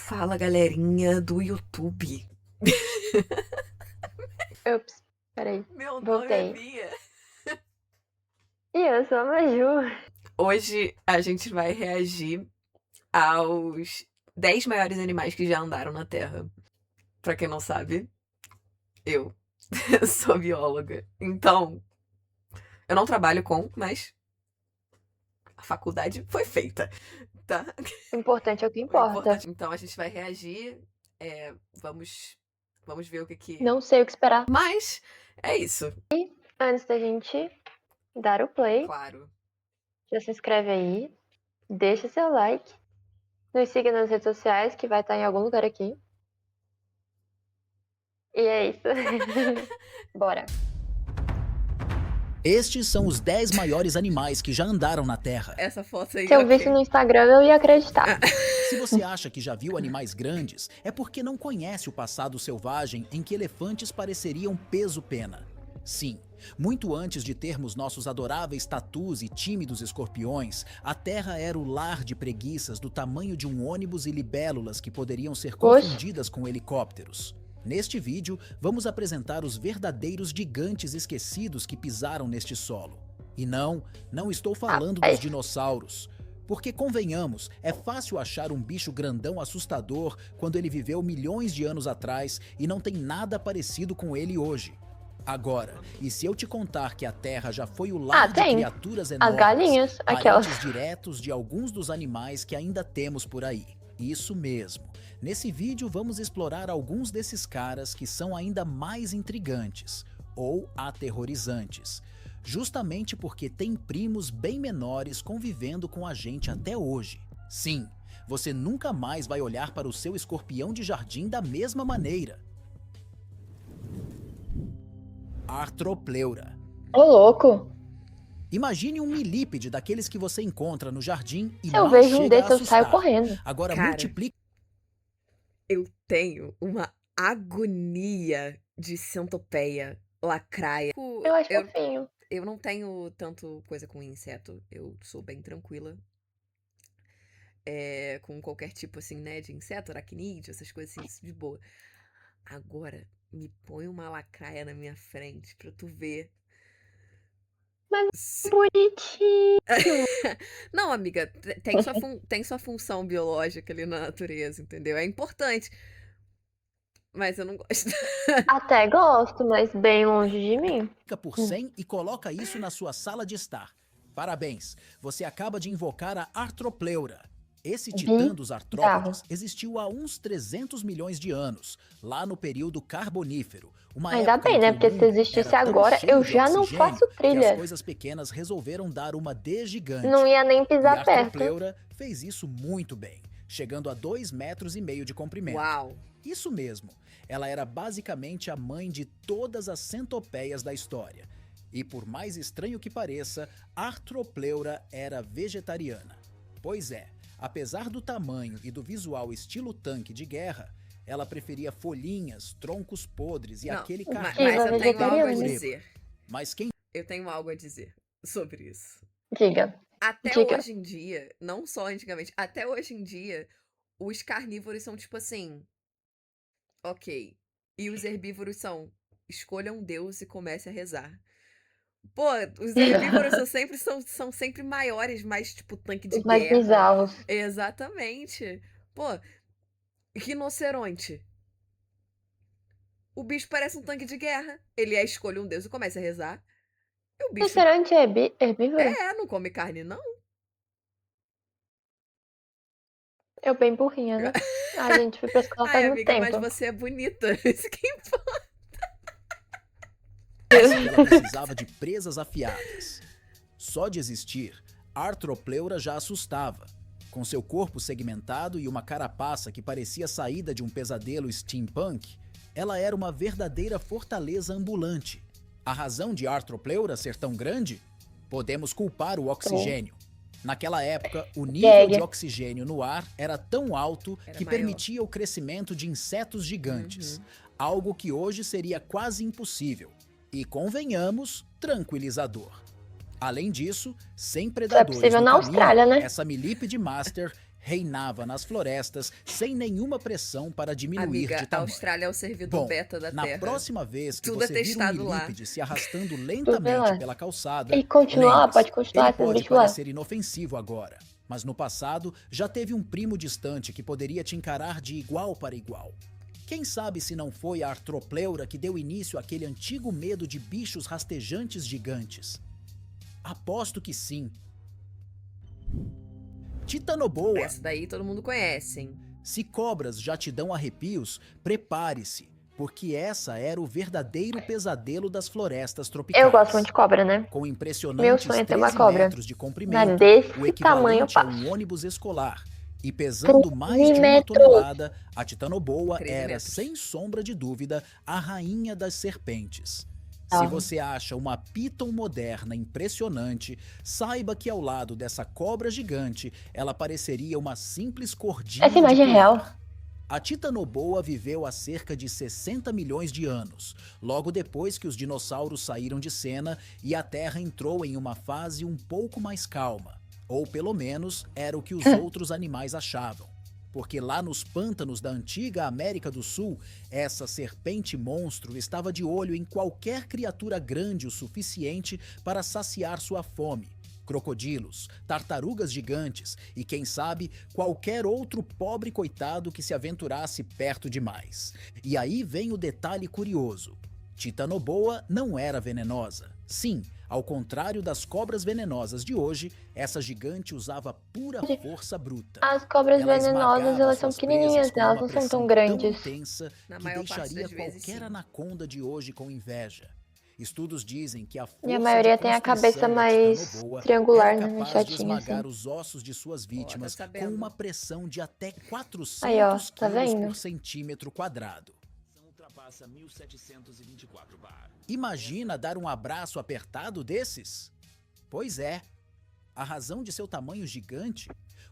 Fala, galerinha do YouTube. Ups, peraí. Meu nome é Voltei. Bia. E eu sou a Maju. Hoje a gente vai reagir aos 10 maiores animais que já andaram na Terra. Pra quem não sabe, eu sou bióloga. Então, eu não trabalho com, mas a faculdade foi feita, tá? O importante é o que O importa. importante. Então, a gente vai reagir. Vamos ver o que. Não sei o que esperar. Mas é isso, Antes da gente dar o play, claro. já se inscreve aí, deixa seu like, nos siga nas redes sociais, que vai estar em algum lugar aqui. E é isso. Bora. Estes são os 10 maiores animais que já andaram na Terra. Essa foto aí, Se eu ok. visse no Instagram, eu ia acreditar. Se você acha que já viu animais grandes, é porque não conhece o passado selvagem em que elefantes pareceriam peso-pena. Sim, muito antes de termos nossos adoráveis tatus e tímidos escorpiões, a Terra era o lar de preguiças do tamanho de um ônibus e libélulas que poderiam ser confundidas com helicópteros. Neste vídeo, vamos apresentar os verdadeiros gigantes esquecidos que pisaram neste solo. E não estou falando dos dinossauros. Porque, convenhamos, é fácil achar um bicho grandão assustador quando ele viveu milhões de anos atrás e não tem nada parecido com ele hoje. Agora, e se eu te contar que a Terra já foi o lar de criaturas enormes, as galinhas, aquelas parentes diretos de alguns dos animais que ainda temos por aí? Isso mesmo. Nesse vídeo vamos explorar alguns desses caras que são ainda mais intrigantes ou aterrorizantes, justamente porque tem primos bem menores convivendo com a gente até hoje. Sim, você nunca mais vai olhar para o seu escorpião de jardim da mesma maneira. Arthropleura. Ô, louco. Imagine um milípede daqueles que você encontra no jardim e Se eu mal vejo um chega desse, a eu saio assustar. correndo. Agora Cara, multiplique. eu tenho uma agonia de centopeia, lacraia. Eu acho fofinho. Eu não tenho tanto coisa com inseto. Eu sou bem tranquila. Com qualquer tipo, assim, né, de inseto, aracnídeo, essas coisas assim, de boa. Agora, me põe uma lacraia na minha frente pra tu ver. Mas bonitinho. Não, amiga, tem sua função biológica ali na natureza, entendeu? É importante. Mas eu não gosto. Até gosto, mas bem longe de mim. Por 100 e coloca isso na sua sala de estar. Parabéns, você acaba de invocar a Arthropleura. Esse titã dos artrópodes existiu há uns 300 milhões de anos, lá no período Carbonífero. Ainda bem, né? Porque se existisse agora, eu já não faço trilha. As coisas pequenas resolveram dar uma D gigante. Não ia nem pisar perto. E a Arthropleura fez isso muito bem, chegando a 2,5 metros de comprimento. Uau! Isso mesmo, ela era basicamente a mãe de todas as centopeias da história. E por mais estranho que pareça, Arthropleura era vegetariana. Pois é, apesar do tamanho e do visual estilo tanque de guerra, ela preferia folhinhas, troncos podres e aquele carne. Mas eu tenho algo a dizer. Mas quem... Eu tenho algo a dizer sobre isso. Diga. Até hoje em dia, não só antigamente, até hoje em dia, os carnívoros são tipo assim... Ok. E os herbívoros são: escolha um deus e comece a rezar. Pô, os herbívoros são sempre maiores, mais tipo tanque de Os mais guerra. bizarros. Exatamente. Pô, rinoceronte. O bicho parece um tanque de guerra. Ele escolhe um deus e começa a rezar. E o bicho... Rinoceronte é herbívoro? não come carne, não. Eu bem burrinha, né? Ai, gente, fui pra escola faz muito tempo. Mas você é bonita. Isso que importa. Ela precisava de presas afiadas. Só de existir, Arthropleura já assustava. Com seu corpo segmentado e uma carapaça que parecia saída de um pesadelo steampunk, ela era uma verdadeira fortaleza ambulante. A razão de Arthropleura ser tão grande? Podemos culpar o oxigênio. Naquela época, o nível de oxigênio no ar era tão alto que permitia o crescimento de insetos gigantes, algo que hoje seria quase impossível. E, convenhamos, tranquilizador. Além disso, sem predadores possível no na caminho, Austrália, né? essa milípede master reinava nas florestas sem nenhuma pressão para diminuir Amiga, de a tamanho. Austrália é o servidor Bom, beta da na Terra. próxima vez que Tudo é você vir um testado lá. milípede se arrastando Tudo lentamente lá. pela calçada, E continua, lembre-se, pode continuar ele sendo pode bicho lá. parecer inofensivo agora, mas no passado já teve um primo distante que poderia te encarar de igual para igual. Quem sabe se não foi a artropleura que deu início àquele antigo medo de bichos rastejantes gigantes? Aposto que sim. Titanoboa. Essa daí todo mundo conhece, hein? Se cobras já te dão arrepios, prepare-se, porque essa era o verdadeiro pesadelo das florestas tropicais. Eu gosto muito de cobra, né? Com Meu impressionantes sonho é ter uma 13 cobra. metros de Mas comprimento, desse o equivalente tamanho eu a passo. um ônibus escolar, e pesando 13 mais de 1 metros. tonelada, a Titanoboa 13 era, metros. sem sombra de dúvida, a rainha das serpentes. Se Ah. você acha uma Python moderna impressionante, saiba que ao lado dessa cobra gigante, ela pareceria uma simples cordinha Essa imagem é de real. poeira. A Titanoboa viveu há cerca de 60 milhões de anos, logo depois que os dinossauros saíram de cena e a Terra entrou em uma fase um pouco mais calma. Ou pelo menos era o que os outros animais achavam. Porque lá nos pântanos da antiga América do Sul, essa serpente monstro estava de olho em qualquer criatura grande o suficiente para saciar sua fome. Crocodilos, tartarugas gigantes e, quem sabe, qualquer outro pobre coitado que se aventurasse perto demais. E aí vem o detalhe curioso. Titanoboa não era venenosa. Sim, ao contrário das cobras venenosas de hoje, essa gigante usava pura força bruta. As cobras Ela venenosas, esmagava elas são suas presas pequenininhas, com elas uma não são pressão tão grandes. intensa Na que maior parte deixaria das vezes, qualquer sim. anaconda de hoje com inveja. Estudos dizem que a força E a maioria de tem a construção cabeça da mais Titanoboa triangular, era né? capaz de Chatinha, esmagar assim. os ossos de suas vítimas com sabendo. uma pressão de até 400 Aí, ó, tá quilos vendo? por centímetro quadrado. Ultrapassa 1724 bar. Imagina dar um abraço apertado desses? Pois é. A razão de seu tamanho gigante,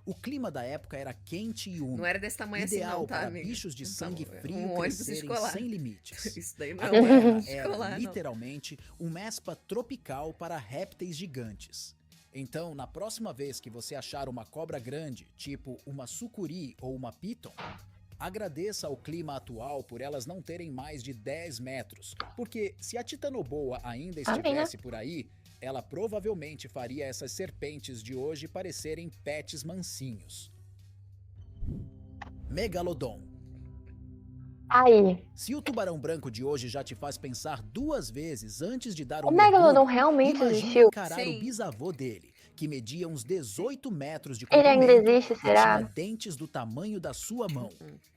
o clima da época era quente e úmido. Não era desse tamanho assim Ideal não, tá, para amiga? bichos de Então, sangue é frio um ônibus crescerem escolar. sem limites. Isso daí não A é um Terra ônibus era escolar, não. literalmente um mespa tropical para répteis gigantes. Então, na próxima vez que você achar uma cobra grande, tipo uma sucuri ou uma python, agradeça ao clima atual por elas não terem mais de 10 metros, porque se a Titanoboa ainda Amém, né? estivesse por aí, ela provavelmente faria essas serpentes de hoje parecerem pets mansinhos. Megalodon. Aí, Se o tubarão branco de hoje já te faz pensar 2 vezes antes de dar um o Megalodon mergulho, realmente imagine existiu? encarar Sim. o bisavô dele, que media uns 18 metros de Ele ainda comprimento existe, e será? tinha dentes do tamanho da sua mão.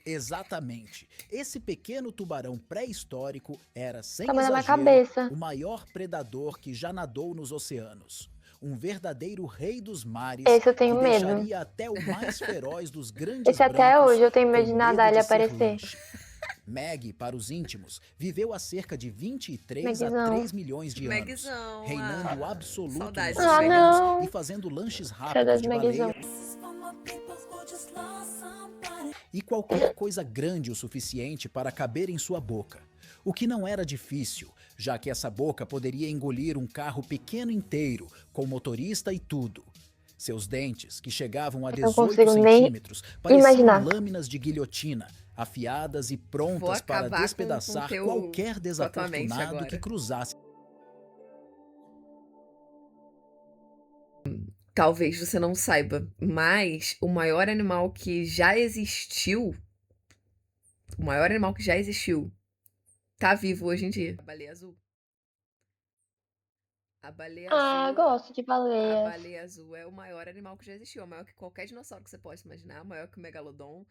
Exatamente. Esse pequeno tubarão pré-histórico era, sem Tamanho da minha exagero, cabeça. o maior predador que já nadou nos oceanos. Um verdadeiro rei dos mares Esse eu tenho que medo. deixaria até o mais feroz dos grandes Esse até brancos hoje eu tenho medo com de nadar e de ele ser aparecer. lanche. Meg, para os íntimos, viveu há cerca de 23 a Megzão. 3 milhões de anos, Megzão, reinando absoluto nos saudades Ah, oceanos não. e fazendo lanches rápidos Saudades de do Megzão. baleia e qualquer coisa grande o suficiente para caber em sua boca. O que não era difícil, já que essa boca poderia engolir um carro pequeno inteiro, com motorista e tudo. Seus dentes, que chegavam a Eu não 18 consigo nem centímetros, pareciam imaginar. lâminas de guilhotina, afiadas e prontas para acabar com despedaçar teu- qualquer com a tua mente desafortunado agora. que cruzasse. Talvez você não saiba, mas o maior animal que já existiu, tá vivo hoje em dia. A baleia azul. A baleia Ah, azul. gosto de A baleias. baleia azul é o maior animal que já existiu. É maior que qualquer dinossauro que você possa imaginar. Maior que o megalodon.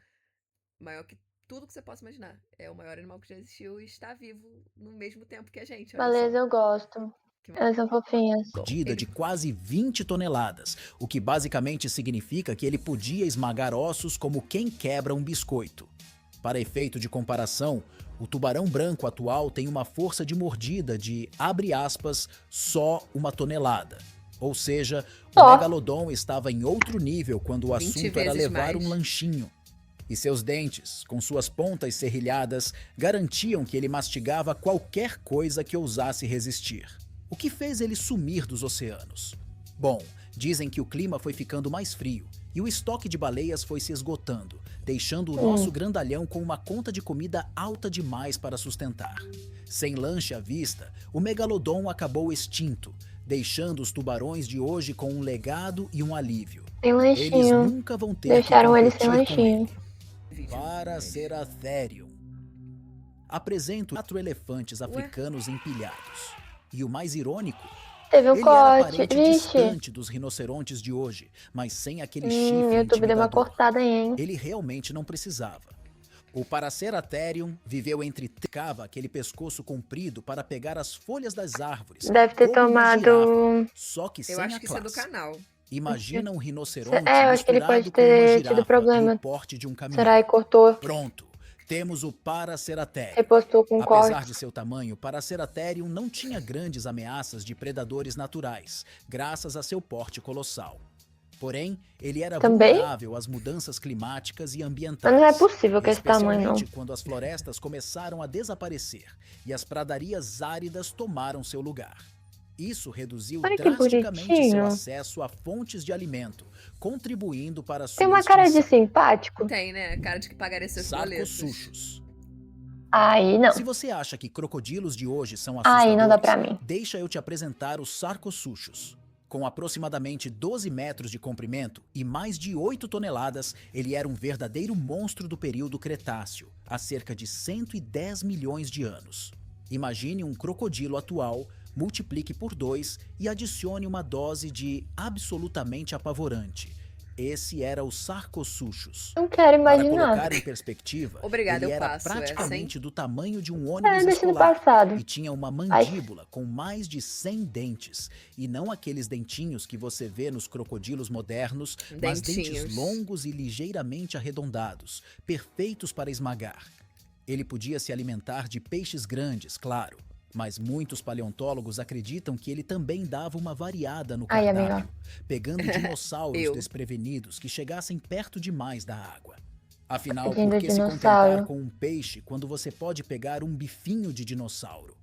Maior que tudo que você possa imaginar. É o maior animal que já existiu e está vivo no mesmo tempo que a gente. Olha Baleias só. eu gosto. Que Elas são fofinhas. Mordida Ele- de quase 20 toneladas, o que basicamente significa que ele podia esmagar ossos como quem quebra um biscoito. Para efeito de comparação, o tubarão branco atual tem uma força de mordida de, abre aspas, só 1 tonelada. Ou seja, o Ó. megalodon estava em outro nível quando o 20 assunto era vezes levar mais. um lanchinho. E seus dentes, com suas pontas serrilhadas, garantiam que ele mastigava qualquer coisa que ousasse resistir. O que fez ele sumir dos oceanos? Bom, dizem que o clima foi ficando mais frio e E o estoque de baleias foi se esgotando, deixando o nosso grandalhão com uma conta de comida alta demais para sustentar. Sem lanche à vista, o megalodon acabou extinto, deixando os tubarões de hoje com um legado e um alívio. Sem Eles lanchinho. nunca vão ter Deixaram que eles sem competir com lanchinho. ele. Paraceratherium. Apresento 4 elefantes africanos empilhados. E o mais irônico, Teve um ele era corte. parente Vixe. distante dos rinocerontes de hoje, mas sem aquele O chifre YouTube deu uma intimidador. cortada aí, hein? Ele realmente não precisava. O Paraceratherium viveu entre cava aquele pescoço comprido para pegar as folhas das árvores. Deve ter como uma tomado. girafa, só que sem Eu acho a que isso é do classe. canal. Imagina um rinoceronte É, eu acho que ele misturado pode com uma ter tido girafa problema. do porte de um caminhão. Será que cortou? Pronto, temos o Paraceratherium. Repostou com Apesar corte. de seu tamanho, Paraceratherium não tinha grandes ameaças de predadores naturais, graças a seu porte colossal. Porém, ele era Também? vulnerável às mudanças climáticas e Mas ambientais. não é possível com esse tamanho, não. Especialmente quando as florestas começaram a desaparecer e as pradarias áridas tomaram seu lugar. Isso reduziu Olha que drasticamente seu bonitinho. acesso a fontes de alimento, contribuindo para a sua Tem uma cara de extinção. simpático? Tem, né? Cara de que pagaria seus boletos. Sarcosuchos. Aí não. Se você acha que crocodilos de hoje são Aí assustadores, não dá pra mim. deixa eu te apresentar os Sarcosuchus. Com aproximadamente 12 metros de comprimento e mais de 8 toneladas, ele era um verdadeiro monstro do período Cretáceo, há cerca de 110 milhões de anos. Imagine um crocodilo atual, multiplique por 2 e adicione uma dose de absolutamente apavorante. Esse era o Sarcosuchus. Não quero Para imaginar. colocar em perspectiva, Obrigada, ele eu era passo essa, praticamente do tamanho de um É, ônibus deixa no escolar passado. e tinha uma mandíbula com mais de 100 dentes, e não aqueles dentinhos que você vê nos crocodilos modernos, mas dentes Dentinhos. longos e ligeiramente arredondados, perfeitos para esmagar. Ele podia se alimentar de peixes grandes, claro, mas muitos paleontólogos acreditam que ele também dava uma variada no Ai, cardápio, amiga. pegando dinossauros Eu. desprevenidos que chegassem perto demais da água. Afinal, Tadinho por do que se dinossauro. contentar com um peixe quando você pode pegar um bifinho de dinossauro?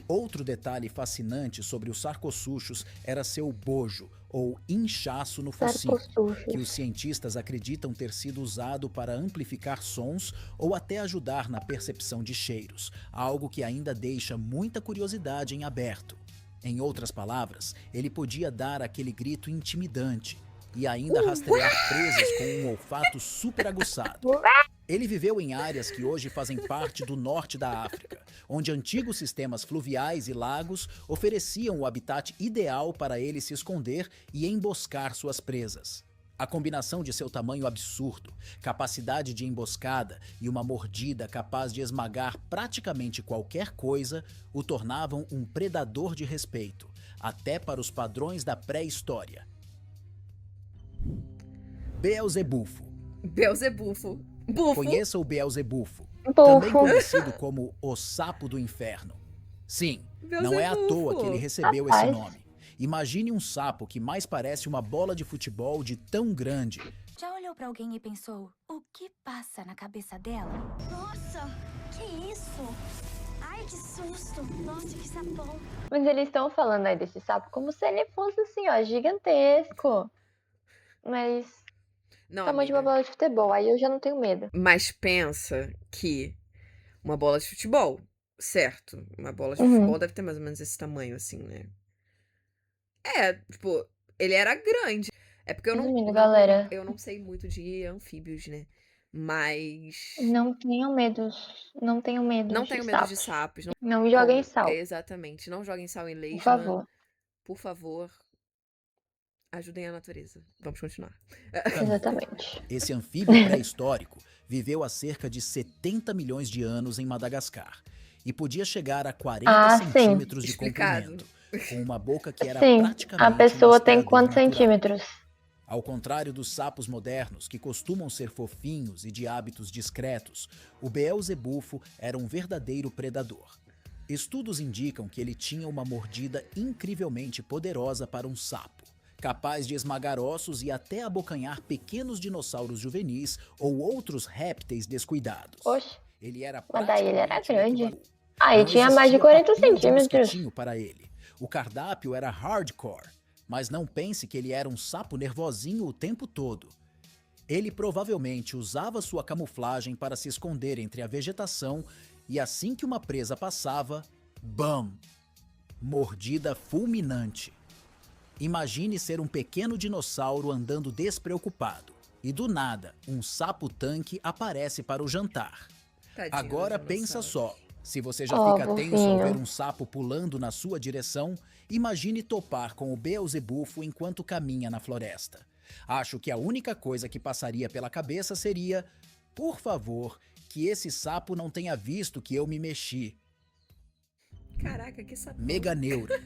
Outro detalhe fascinante sobre os sarcosuchos era seu bojo, ou inchaço no focinho, que os Sarcosuchus. cientistas acreditam ter sido usado para amplificar sons ou até ajudar na percepção de cheiros, algo que ainda deixa muita curiosidade em aberto. Em outras palavras, ele podia dar aquele grito intimidante e ainda rastrear presas com um olfato super aguçado. Ele viveu em áreas que hoje fazem parte do norte da África, onde antigos sistemas fluviais e lagos ofereciam o habitat ideal para ele se esconder e emboscar suas presas. A combinação de seu tamanho absurdo, capacidade de emboscada e uma mordida capaz de esmagar praticamente qualquer coisa o tornavam um predador de respeito, até para os padrões da pré-história. Beelzebufo. Beelzebufo. Bufo. Conheça o Beelzebufo, também Bufo. conhecido como o Sapo do Inferno. Sim, não é à toa que ele recebeu esse Rapaz. nome. Imagine um sapo que mais parece uma bola de futebol de tão grande. Já olhou pra alguém e pensou, o que passa na cabeça dela? Nossa, que isso? Ai, que susto. Nossa, que sapão. Mas eles estão falando aí desse sapo como se ele fosse assim, ó, gigantesco. Mas Não, tamanho de uma amiga. bola de futebol, aí eu já não tenho medo. Mas pensa que uma bola de futebol, certo? Uma bola de Uhum. futebol deve ter mais ou menos esse tamanho, assim, né? É, tipo, ele era grande. É porque eu Resumindo, não, galera. eu não sei muito de anfíbios, né? Mas Não tenham medo. Não tenham medo não de tenho medo de sapos. sapos. Não, Não joguem como- sal, Exatamente. Não joguem sal em por lesma. favor. Por favor, ajudem a natureza. Vamos continuar. Exatamente. Esse anfíbio pré-histórico viveu há cerca de 70 milhões de anos em Madagascar e podia chegar a 40 Ah, sim. centímetros de Explicado. comprimento, com uma boca que era Sim, praticamente a pessoa um tem aspirador quantos natural. centímetros? Ao contrário dos sapos modernos, que costumam ser fofinhos e de hábitos discretos, o Beelzebufo era um verdadeiro predador. Estudos indicam que ele tinha uma mordida incrivelmente poderosa para um sapo, capaz de esmagar ossos e até abocanhar pequenos dinossauros juvenis ou outros répteis descuidados. Oxe. Ele era Mas daí ele era praticamente grande. muito Aí não tinha mais de existia 40 papinho de centímetros. mosquitinho para ele. O cardápio era hardcore. Mas não pense que ele era um sapo nervosinho o tempo todo. Ele provavelmente usava sua camuflagem para se esconder entre a vegetação e assim que uma presa passava, BAM! Mordida fulminante. Imagine ser um pequeno dinossauro andando despreocupado e do nada um sapo-tanque aparece para o jantar. Tadinho do Agora pensa dinossauro. só, se você já Ó, fica tenso ao ver fofinho. um sapo pulando na sua direção, imagine topar com o Beelzebufo enquanto caminha na floresta. Acho que a única coisa que passaria pela cabeça seria: por favor, que esse sapo não tenha visto que eu me mexi. Caraca, que sapão. Meganeura.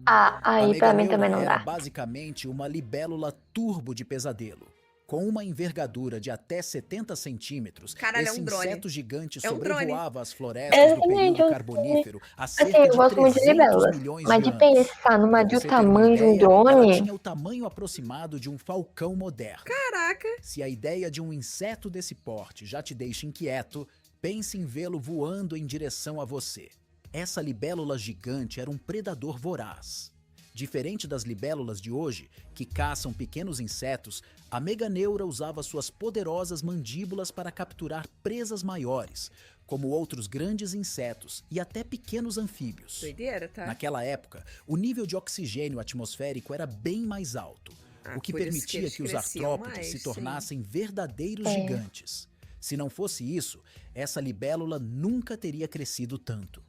Ah, A aí pra mim meganeura também não era dá. basicamente uma libélula turbo de pesadelo. Com uma envergadura de até 70 centímetros, Caralho, é esse um drone. inseto gigante É um drone. sobrevoava as florestas do Exatamente, período é um carbonífero há Assim, cerca eu de gosto muito de 300 libélulas, milhões mas de de anos. pensar numa Pra de um você ter uma tamanho de um ideia, ela drone. tinha o tamanho aproximado de um falcão moderno. Caraca. Se a ideia de um inseto desse porte já te deixa inquieto, pense em vê-lo voando em direção a você. Essa libélula gigante era um predador voraz. Diferente das libélulas de hoje, que caçam pequenos insetos, a meganeura usava suas poderosas mandíbulas para capturar presas maiores, como outros grandes insetos e até pequenos anfíbios. Doideira, tá? Naquela época, o nível de oxigênio atmosférico era bem mais alto, Ah, o que por isso permitia eles que os cresciam artrópodes mais, se sim. tornassem verdadeiros É. gigantes. Se não fosse isso, essa libélula nunca teria crescido tanto.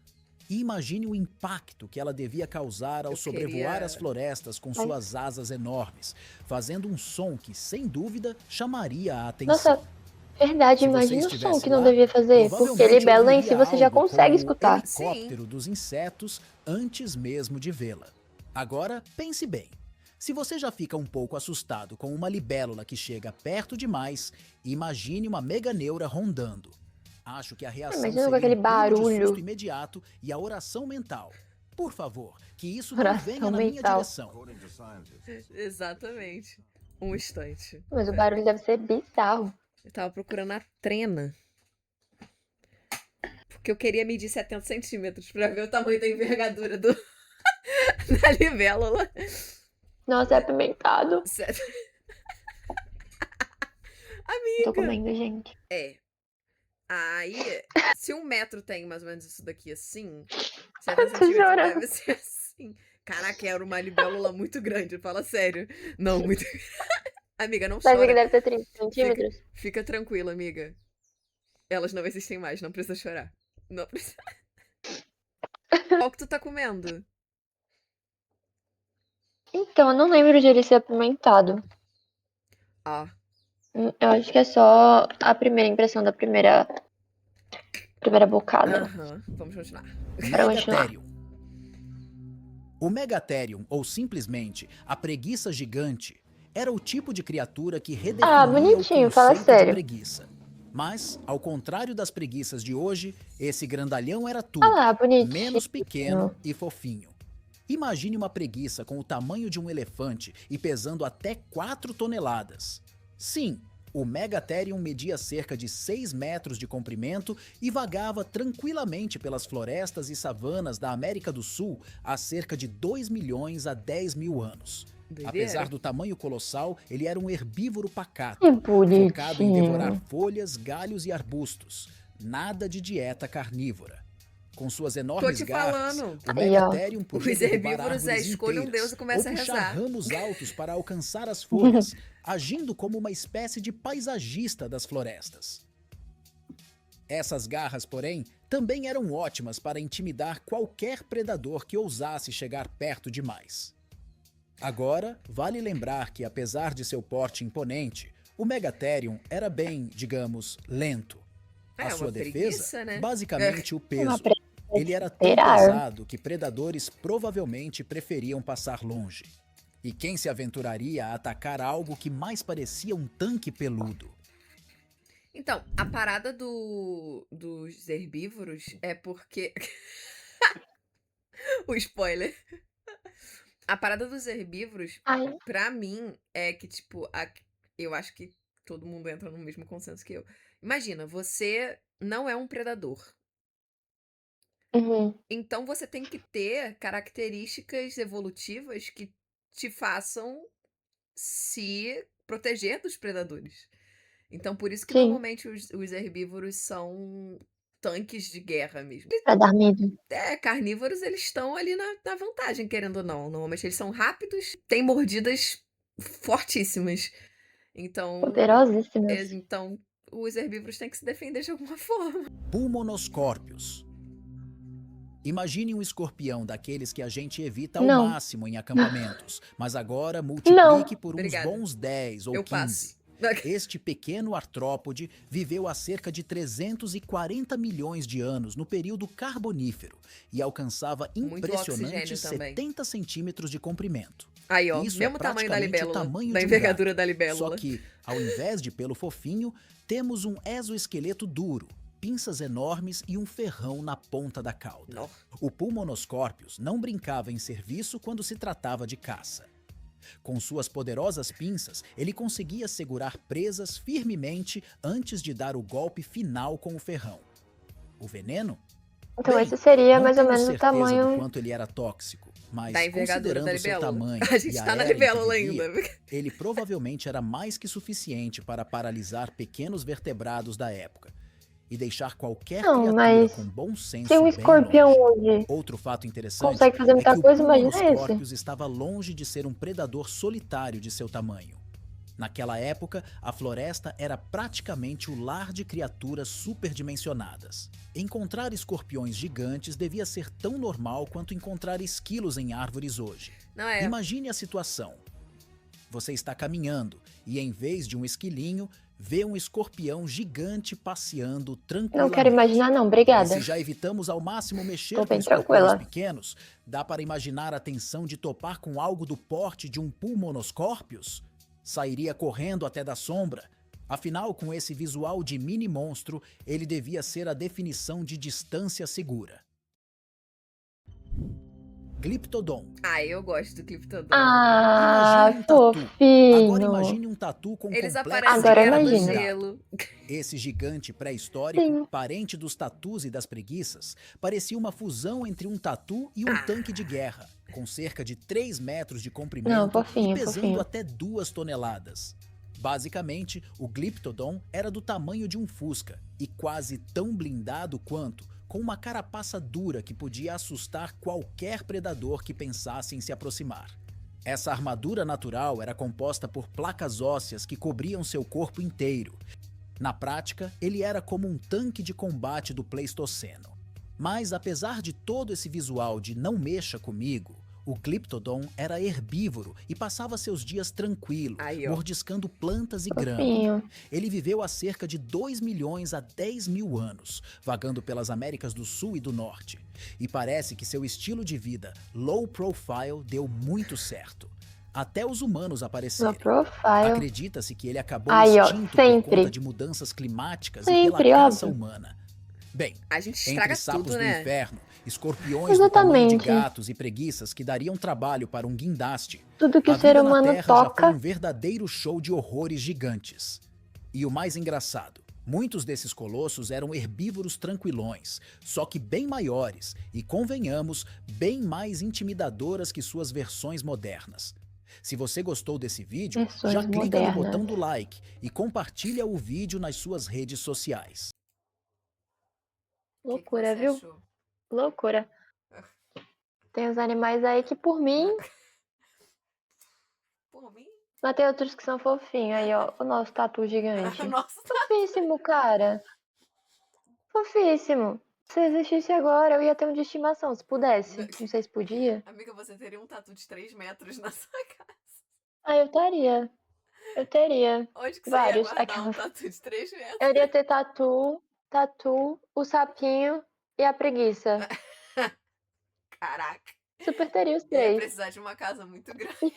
E imagine o impacto que ela devia causar ao Eu sobrevoar queria- as florestas com suas asas enormes, fazendo um som que, sem dúvida, chamaria a atenção. Nossa, verdade, Se você imagina o som estivesse que não lá, devia fazer. Porque provavelmente libélula em si ouviria você já algo consegue como escutar. o helicóptero dos insetos antes mesmo de vê-la. Agora, pense bem. Se você já fica um pouco assustado com uma libélula que chega perto demais, imagine uma meganeura rondando. Acho que a reação Imagina com seria aquele um pulo de barulho. susto imediato e a oração mental. Por favor, que isso não Oração venha na minha mental. direção. Exatamente. Um instante. Mas o barulho deve ser bizarro. Eu tava procurando a trena. Porque eu queria medir 70 centímetros pra ver o tamanho da envergadura do... da libélula. Nossa, é apimentado. Sério. Tô Amiga. comendo, gente. É. Aí, se 1 metro tem mais ou menos isso daqui assim, 70 Tô centímetros chorando. deve ser assim. Caraca, era uma libélula muito grande, fala sério. Não, muito. Amiga, não Mas que chora. deve ter 30 centímetros. Fica tranquila, amiga. Elas não existem mais, não precisa chorar. Não precisa. Qual que tu tá comendo? Então, eu não lembro de ele ser apimentado. Ah, Eu acho que é só a primeira impressão da primeira bocada. aham. Vamos continuar. Pra continuar. Megatherium. O Megatherium, ou simplesmente a preguiça gigante, era o tipo de criatura que redefinia bonitinho, o fala conceito sério. de preguiça. Mas, ao contrário das preguiças de hoje, esse grandalhão era tudo, Ah lá, bonitinho. menos pequeno e fofinho. Imagine uma preguiça com o tamanho de um elefante e pesando até 4 toneladas. Sim, o Megatherium media cerca de 6 metros de comprimento e vagava tranquilamente pelas florestas e savanas da América do Sul há cerca de 2 milhões a 10 mil anos. Doideira. Apesar do tamanho colossal, ele era um herbívoro pacato, Que focado em devorar bonitinho. folhas, galhos e arbustos. Nada de dieta carnívora. Com suas Tô enormes te garras, falando. o Aí, ó. Megatherium podia Os derrubar herbívoros árvores escolhem um inteiras, deus e começam ou a puxar rezar. ramos altos para alcançar as folhas, agindo como uma espécie de paisagista das florestas. Essas garras, porém, também eram ótimas para intimidar qualquer predador que ousasse chegar perto demais. Agora, vale lembrar que, apesar de seu porte imponente, o Megatherium era bem, digamos, lento. É, A uma sua defesa, preguiça, né? basicamente o Uma peso. preguiça Ele era tão esperar. pesado que predadores provavelmente preferiam passar longe. E quem se aventuraria a atacar algo que mais parecia um tanque peludo? Então, a parada dos herbívoros é porque. O spoiler. A parada dos herbívoros, Ai, pra mim, é que, tipo, eu acho que todo mundo entra no mesmo consenso que eu. Imagina, você não é um predador. Uhum. Então você tem que ter características evolutivas que te façam se proteger dos predadores. Então por isso que Sim, normalmente os herbívoros são tanques de guerra mesmo. pra dar medo. Carnívoros eles estão ali na vantagem, querendo ou não. Normalmente eles são rápidos, têm mordidas fortíssimas. Então, Poderosíssimas. então os herbívoros têm que se defender de alguma forma. Pulmonoscórpios. Imagine um escorpião daqueles que a gente evita ao Não. máximo em acampamentos, mas agora Não. multiplique por uns Obrigada. bons 10 ou Eu 15. passo. Este pequeno artrópode viveu há cerca de 340 milhões de anos no período Carbonífero e alcançava Muito impressionantes oxigênio também. 70 centímetros de comprimento. Aí, ó, Isso mesmo é tamanho da praticamente o libélula, tamanho da de um envergadura da gato. libélula. Só que, ao invés de pelo fofinho, temos um exoesqueleto duro, pinças enormes e um ferrão na ponta da cauda. Nó. O Pulmonoscorpius não brincava em serviço quando se tratava de caça. Com suas poderosas pinças, ele conseguia segurar presas firmemente antes de dar o golpe final com o ferrão. O veneno? Então Bem, esse seria não mais ou tenho menos o certeza do tamanho. quanto ele era tóxico, mas Da envergadura da considerando seu libélula. tamanho A gente e a tá na era em que libélula vivia, ainda. ele provavelmente era mais que suficiente para paralisar pequenos vertebrados da época e deixar qualquer Não, criatura mas com bom senso se um bem escorpião longe. hoje Outro fato interessante consegue fazer é muita que o coisa, imagina esse. Pulmonoscorpius estava longe de ser um predador solitário de seu tamanho. Naquela época, a floresta era praticamente o lar de criaturas superdimensionadas. Encontrar escorpiões gigantes devia ser tão normal quanto encontrar esquilos em árvores hoje. Não é? Imagine a situação. Você está caminhando e, em vez de um esquilinho, vê um escorpião gigante passeando tranquilamente. Não quero imaginar, não, E obrigada. se já evitamos ao máximo mexer Tô com bem escorpiões tranquila. pequenos, dá para imaginar a tensão de topar com algo do porte de um Pulmonoscorpius? Sairia correndo até da sombra. Afinal, com esse visual de mini monstro, ele devia ser a definição de distância segura. Glyptodon. Ah, eu gosto do Cliptodon. Ah, Imagine um tatu. Agora fofinho. imagine um tatu com Eles complexo aparecem Agora em Guerra do imagina. Gelo. Esse gigante pré-histórico, Sim. parente dos tatus e das preguiças, parecia uma fusão entre um tatu e um tanque de guerra, com cerca de 3 metros de Não, comprimento fofinho, e pesando fofinho. até 2 toneladas. Basicamente, o Glyptodon era do tamanho de um Fusca e quase tão blindado quanto, com uma carapaça dura que podia assustar qualquer predador que pensasse em se aproximar. Essa armadura natural era composta por placas ósseas que cobriam seu corpo inteiro. Na prática, ele era como um tanque de combate do Pleistoceno. Mas apesar de todo esse visual de não mexa comigo, o Glyptodon era herbívoro e passava seus dias tranquilo, Aí, ó. mordiscando plantas e grama. Fofinho. Ele viveu há cerca de 2 milhões a 10 mil anos, vagando pelas Américas do Sul e do Norte. E parece que seu estilo de vida low profile deu muito certo. Até os humanos No apareceram. profile. Acredita-se que ele acabou Aí, ó, extinto por sempre. conta de mudanças climáticas e pela Sempre, caça óbvio. humana. Bem, A gente entre estraga sapos tudo, do né? inferno, escorpiões do tamanho de Exatamente. gatos e preguiças que dariam trabalho para um guindaste, Tudo que a o ser vida na humano Terra já foi toca. um verdadeiro show de horrores gigantes. E o mais engraçado, muitos desses colossos eram herbívoros tranquilões, só que bem maiores e, convenhamos, bem mais intimidadoras que suas versões modernas. Se você gostou desse vídeo, Versões já clica no modernas. botão do like e compartilha o vídeo nas suas redes sociais. Loucura, você viu? achou? Loucura. Tem os animais aí que, por mim, Por mim? mas tem outros que são fofinhos. Aí, ó, o nosso tatu gigante. Nossa, Fofíssimo, cara. Fofíssimo. Se existisse agora, eu ia ter um de estimação, se pudesse. Não sei se podia. amiga, você teria um tatu de 3 metros na sua casa. Ah, eu estaria. Eu teria. Onde que Vários. você ia guardar um Aquela- tatu de 3 metros? Eu iria ter tatu, o sapinho e a preguiça. Caraca. Super teria os Eu ia três. precisar de uma casa muito grande.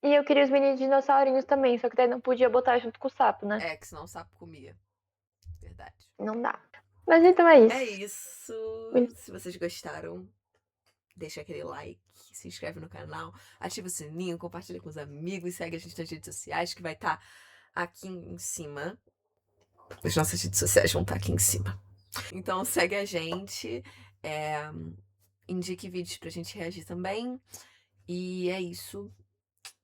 E eu queria os mini dinossaurinhos também, só que daí não podia botar junto com o sapo, né? É, que senão o sapo comia. Verdade. Não dá. Mas então é isso. É isso. Muito- Se vocês gostaram, deixa aquele like, se inscreve no canal, ativa o sininho, compartilha com os amigos, segue a gente nas redes sociais, que vai estar aqui em cima. As nossas redes sociais vão estar aqui em cima. Então segue a gente. Indique vídeos pra gente reagir também. E é isso.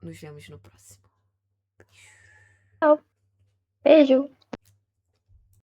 Nos vemos no próximo. Beijo!